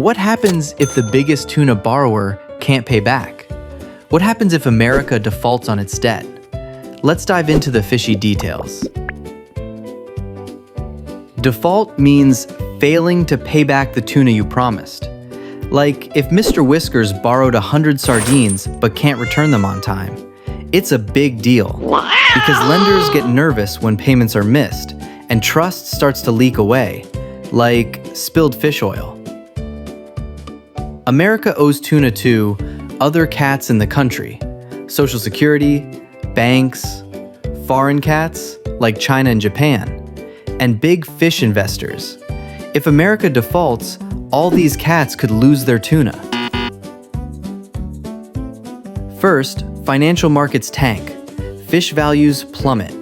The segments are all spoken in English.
What happens if the biggest tuna borrower can't pay back? What happens if America defaults on its debt? Let's dive into the fishy details. Default means failing to pay back the tuna you promised. Like if Mr. Whiskers borrowed 100 sardines but can't return them on time. It's a big deal because lenders get nervous when payments are missed and trust starts to leak away, like spilled fish oil. America owes tuna to other cats in the country, Social Security, banks, foreign cats like China and Japan, and big fish investors. If America defaults, all these cats could lose their tuna. First, financial markets tank. Fish values plummet.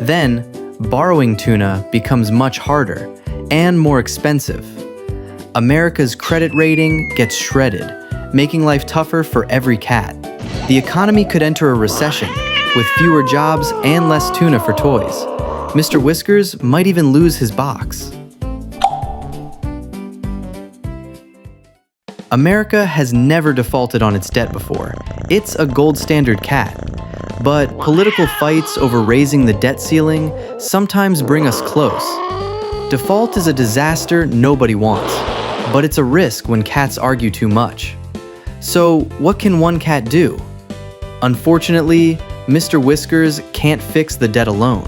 Then, borrowing tuna becomes much harder and more expensive. America's credit rating gets shredded, making life tougher for every cat. The economy could enter a recession, with fewer jobs and less tuna for toys. Mr. Whiskers might even lose his box. America has never defaulted on its debt before. It's a gold standard cat. But political fights over raising the debt ceiling sometimes bring us close. Default is a disaster nobody wants, but it's a risk when cats argue too much. So what can one cat do? Unfortunately, Mr. Whiskers can't fix the debt alone,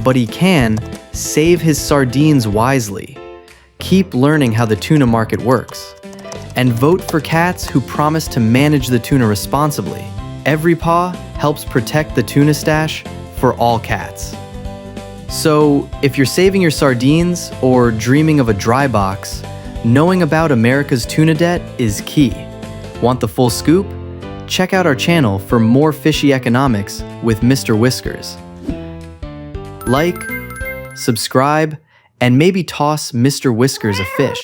but he can save his sardines wisely, keep learning how the tuna market works, and vote for cats who promise to manage the tuna responsibly. Every paw helps protect the tuna stash for all cats. So, if you're saving your sardines or dreaming of a dry box, knowing about America's tuna debt is key. Want the full scoop? Check out our channel for more fishy economics with Mr. Whiskers. Like, subscribe, and maybe toss Mr. Whiskers a fish.